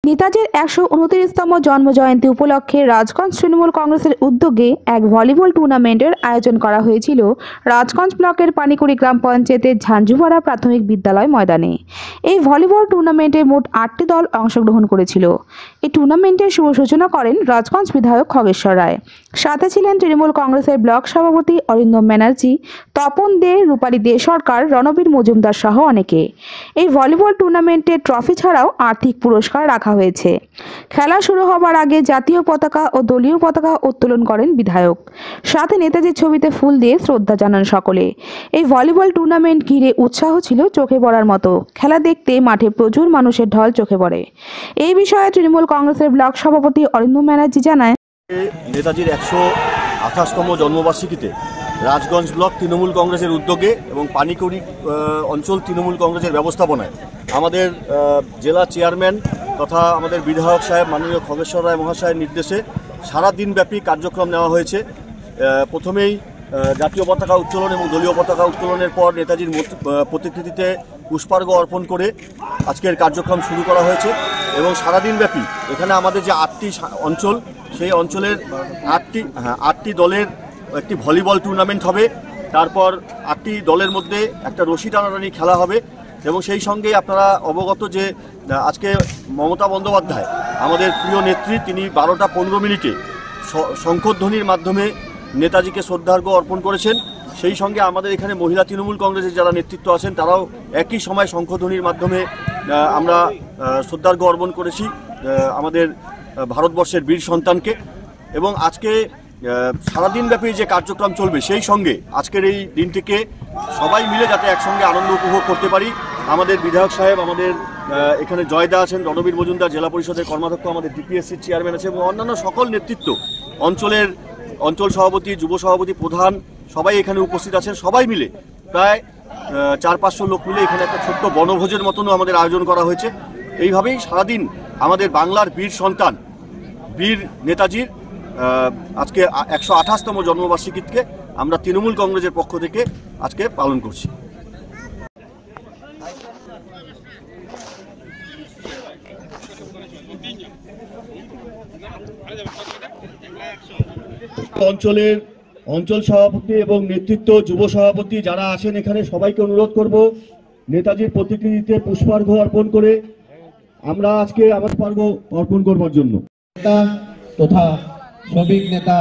নেতাজির ১২৯তম জন্মজয়ন্তী উপলক্ষে রাজগঞ্জ তৃণমূল কংগ্রেসের উদ্যোগে এক ভলিবল টুর্নামেন্টের আয়োজন করা হয়েছিল রাজগঞ্জ ব্লকের পানিকুড়ি গ্রাম পঞ্চায়েতের ঝাঞ্ঝুপাড়া প্রাথমিক বিদ্যালয় ময়দানে। এই ভলিবল টুর্নামেন্টে মোট ৮টি দল অংশগ্রহণ করেছিল। এই টুর্নামেন্টের শুভ সূচনা করেন রাজগঞ্জ বিধায়ক খগেশ্বর রায়। সাথে ছিলেন তৃণমূল কংগ্রেসের ব্লক সভাপতি অরিন্দম ব্যানার্জি, তপন দে, রূপালী দে সরকার, রণবীর মজুমদার সহ অনেকে। এই ভলিবল টুর্নামেন্টে ট্রফি ছাড়াও আর্থিক পুরস্কার রাখা হয়েছে। খেলা শুরু হবার আগে জাতীয় পতাকা ও দলীয় পতাকা উত্তোলন করেন বিধায়ক। সাথে নেতাজির ছবিতে ফুল দিয়ে শ্রদ্ধা জানান সকলে। এই ভলিবল টুর্নামেন্ট ঘিরে উৎসাহ ছিল চোখে পড়ার মতো। খেলা দেখতে মাঠে প্রচুর মানুষের ঢল চোখে পড়ে। এই বিষয়ে তৃণমূল কংগ্রেসের ব্লক সভাপতি অরিন্দম ব্যানার্জি জানায়, নেতাজির ১২৮তম জন্মবার্ষিকীতে রাজগঞ্জ ব্লক তৃণমূল কংগ্রেসের উদ্যোগে এবং পানিকুড়ি অঞ্চল তৃণমূল কংগ্রেসের ব্যবস্থাপনায় আমাদের জেলা চেয়ারম্যান তথা আমাদের বিধায়ক সাহেব মাননীয় খগেশ্বর রায় মহাশয়ের নির্দেশে সারা দিনব্যাপী কার্যক্রম নেওয়া হয়েছে। প্রথমেই জাতীয় পতাকা উত্তোলন এবং দলীয় পতাকা উত্তোলনের পর নেতাজির প্রতিকৃতিতে পুষ্পার্ঘ অর্পণ করে আজকের কার্যক্রম শুরু করা হয়েছে এবং সারাদিনব্যাপী এখানে আমাদের যে ৮টি অঞ্চল, সেই অঞ্চলের ৮টি দলের একটি ভলিবল টুর্নামেন্ট হবে। তারপর 8টি দলের মধ্যে একটা রশি টানাটানি খেলা হবে এবং সেই সঙ্গে আপনারা অবগত যে আজকে মমতা বন্দ্যোপাধ্যায় আমাদের প্রিয় নেত্রী, তিনি 12টা 15 মিনিটে শঙ্খধ্বনির মাধ্যমে নেতাজিকে শ্রদ্ধার্ঘ্য অর্পণ করেছেন। সেই সঙ্গে আমাদের এখানে মহিলা তৃণমূল কংগ্রেসের যারা নেতৃত্ব আছেন তারাও একই সময় শঙ্খধ্বনির মাধ্যমে আমরা শ্রদ্ধার্ঘ্য অর্পণ করেছি আমাদের ভারতবর্ষের বীর সন্তানকে। এবং আজকে সারাদিনব্যাপী যে কার্যক্রম চলবে, সেই সঙ্গে আজকের এই দিনটিকে সবাই মিলে যাতে একসঙ্গে আনন্দ উপভোগ করতে পারি। আমাদের বিধায়ক সাহেব, আমাদের এখানে জয়দা আছেন, রণবীর মজুমদার জেলা পরিষদের কর্মাধ্যক্ষ, আমাদের ডিপিএসসির চেয়ারম্যান আছে এবং অন্যান্য সকল নেতৃত্ব, অঞ্চল সভাপতি, যুব সভাপতি, প্রধান সবাই এখানে উপস্থিত আছেন। সবাই মিলে প্রায় 400-500 লোক মিলে এখানে একটা ছোট্ট বনভোজের মতনও আমাদের আয়োজন করা হয়েছে। এইভাবেই সারাদিন আমাদের বাংলার বীর সন্তান বীর নেতাজির আজকে 128তম জন্মবার্ষিকীকে আমরা তৃণমূল কংগ্রেসের পক্ষ থেকে আজকে পালন করছি। অঞ্চল সভাপতি এবং নেতৃত্ব, যুব সভাপতি যারা আছেন এখানে, সবাইকে অনুরোধ করব নেতাজির প্রতিকৃতিতে পুষ্পার্ঘ্য অর্পণ করে আমরা আজকে আমার পুষ্পার্ঘ্য অর্পণ করবার জন্য তথা শ্রমিক নেতা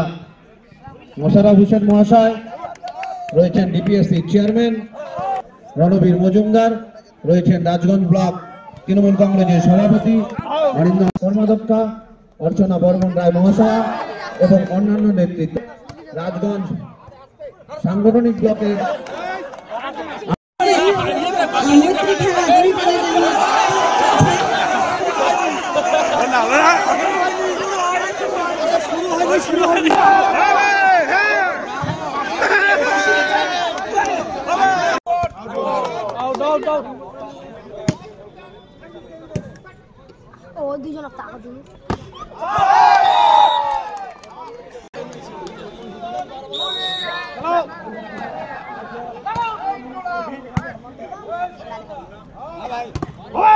মোশাররফ হোসেন মহাশয় রয়েছেন, ডিপিএসসি চেয়ারম্যান রণবীর মজুমদার রয়েছেন, রাজগঞ্জ ব্লক তৃণমূল কংগ্রেসের সভাপতি অরিন্দম কর্মাধ্যক্ষা অর্চনা বর্মন রায় মহাশয় এবং অন্যান্য নেতৃত্ব। রাজগঞ্জ সাংগঠনিক ব্লকের দুজন টাকা দিন। ভাই